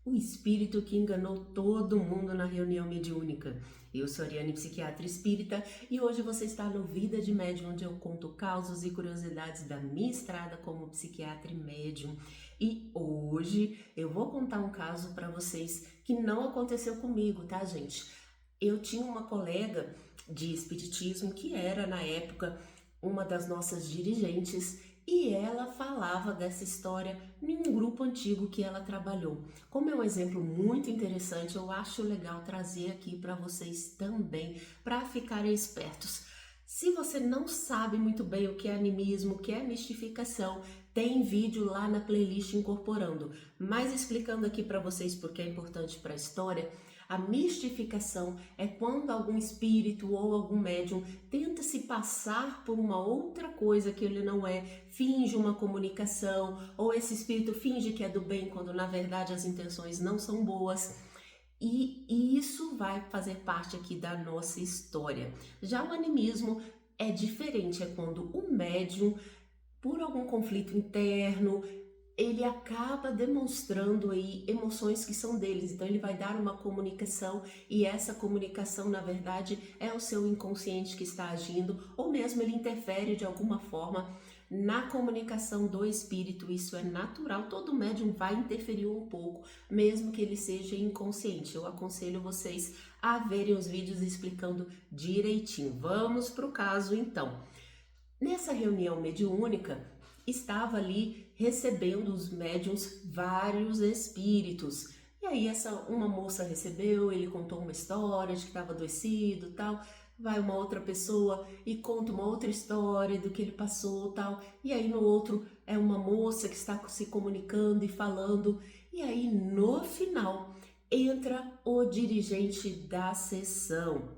o espírito que enganou todo mundo na reunião mediúnica. Eu sou Ariane, psiquiatra espírita, e hoje você está no Vida de Médium, onde eu conto causos e curiosidades da minha estrada como psiquiatra e médium. E hoje eu vou contar um caso para vocês que não aconteceu comigo, tá, gente? Eu tinha uma colega de espiritismo que era, na época, uma das nossas dirigentes, e ela falava dessa história em um grupo antigo que ela trabalhou. Como é um exemplo muito interessante, eu acho legal trazer aqui para vocês também, para ficarem espertos. Se você não sabe muito bem o que é animismo, o que é mistificação, tem vídeo lá na playlist incorporando. Mas explicando aqui para vocês porque é importante para a história, a mistificação é quando algum espírito ou algum médium tenta se passar por uma outra coisa que ele não é, finge uma comunicação, ou esse espírito finge que é do bem quando na verdade as intenções não são boas. E isso vai fazer parte aqui da nossa história. Já o animismo é diferente, é quando o médium, por algum conflito interno, ele acaba demonstrando aí emoções que são deles, então ele vai dar uma comunicação e essa comunicação na verdade é o seu inconsciente que está agindo, ou mesmo ele interfere de alguma forma na comunicação do espírito. Isso é natural, todo médium vai interferir um pouco, mesmo que ele seja inconsciente. Eu aconselho vocês a verem os vídeos explicando direitinho. Vamos para o caso então. Nessa reunião mediúnica, estava ali recebendo os médiuns vários espíritos. E aí uma moça recebeu, ele contou uma história de que estava adoecido, tal. Vai uma outra pessoa e conta uma outra história do que ele passou, tal. E aí no outro é uma moça que está se comunicando e falando. E aí no final entra o dirigente da sessão.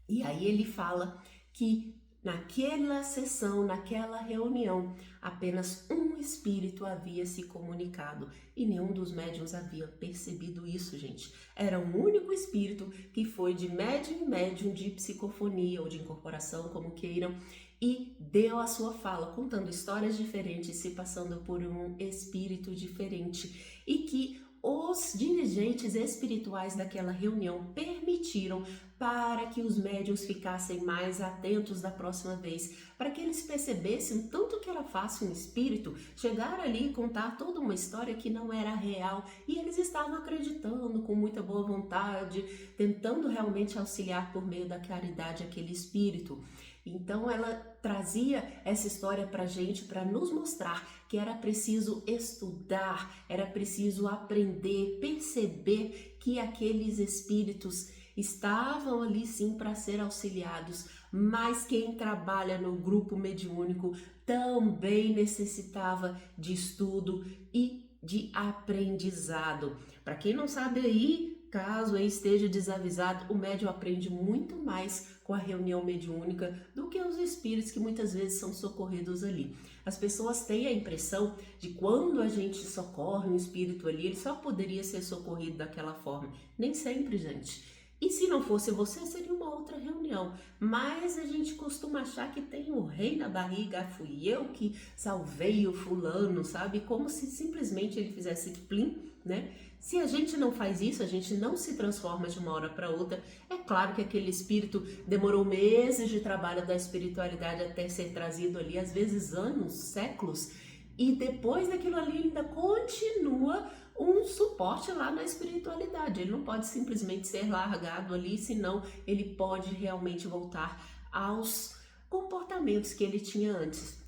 E aí ele fala que naquela sessão, naquela reunião, apenas um espírito havia se comunicado e nenhum dos médiuns havia percebido isso, gente. Era um único espírito que foi de médium em médium, de psicofonia ou de incorporação, como queiram, e deu a sua fala, contando histórias diferentes, se passando por um espírito diferente, e que os dirigentes espirituais daquela reunião permitiram para que os médiuns ficassem mais atentos da próxima vez, para que eles percebessem o tanto que era fácil um espírito chegar ali e contar toda uma história que não era real, e eles estavam acreditando com muita boa vontade, tentando realmente auxiliar por meio da caridade aquele espírito. Então ela trazia essa história para a gente, para nos mostrar que era preciso estudar, era preciso aprender, perceber que aqueles espíritos estavam ali sim para ser auxiliados, mas quem trabalha no grupo mediúnico também necessitava de estudo e de aprendizado. Para quem não sabe aí, caso aí esteja desavisado, o médium aprende muito mais com a reunião mediúnica do que os espíritos que muitas vezes são socorridos ali. As pessoas têm a impressão de quando a gente socorre um espírito ali, ele só poderia ser socorrido daquela forma. Nem sempre, gente. E se não fosse você, seria uma outra reunião. Mas a gente costuma achar que tem o rei na barriga, fui eu que salvei o fulano, sabe? Como se simplesmente ele fizesse plim, né? Se a gente não faz isso, a gente não se transforma de uma hora para outra. É claro que aquele espírito demorou meses de trabalho da espiritualidade até ser trazido ali, às vezes anos, séculos, e depois daquilo ali ainda continua um suporte lá na espiritualidade. Ele não pode simplesmente ser largado ali, senão ele pode realmente voltar aos comportamentos que ele tinha antes.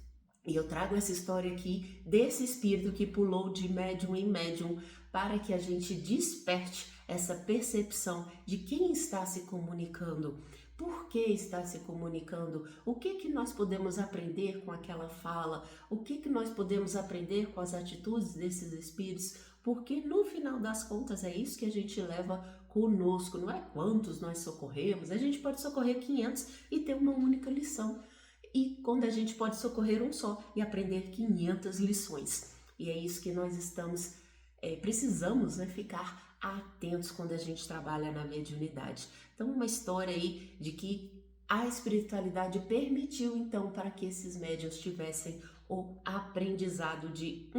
E eu trago essa história aqui desse espírito que pulou de médium em médium para que a gente desperte essa percepção de quem está se comunicando, por que está se comunicando, o que nós podemos aprender com aquela fala, o que nós podemos aprender com as atitudes desses espíritos, porque no final das contas é isso que a gente leva conosco, não é quantos nós socorremos, a gente pode socorrer 500 e ter uma única lição. E quando a gente pode socorrer um só e aprender 500 lições. E é isso que nós precisamos, né, ficar atentos quando a gente trabalha na mediunidade. Então, uma história aí de que a espiritualidade permitiu, então, para que esses médiuns tivessem o aprendizado de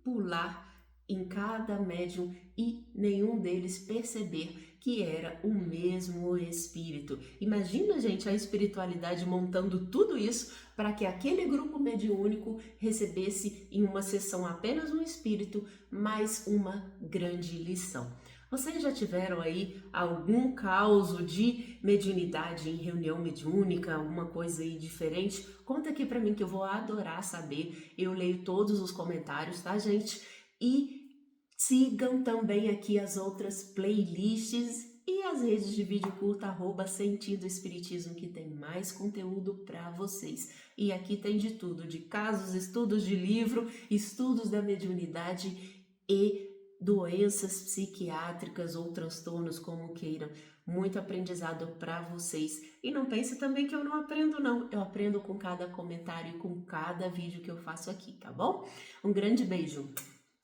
pular em cada médium e nenhum deles perceber que era o mesmo espírito. Imagina, gente, a espiritualidade montando tudo isso para que aquele grupo mediúnico recebesse em uma sessão apenas um espírito, mais uma grande lição. Vocês já tiveram aí algum caso de mediunidade em reunião mediúnica, alguma coisa aí diferente? Conta aqui pra mim que eu vou adorar saber. Eu leio todos os comentários, tá, gente? E sigam também aqui as outras playlists e as redes de vídeo curta, @Sentido Espiritismo, que tem mais conteúdo para vocês. E aqui tem de tudo, de casos, estudos de livro, estudos da mediunidade e doenças psiquiátricas ou transtornos, como queiram. Muito aprendizado para vocês. E não pense também que eu não aprendo, não. Eu aprendo com cada comentário e com cada vídeo que eu faço aqui, tá bom? Um grande beijo.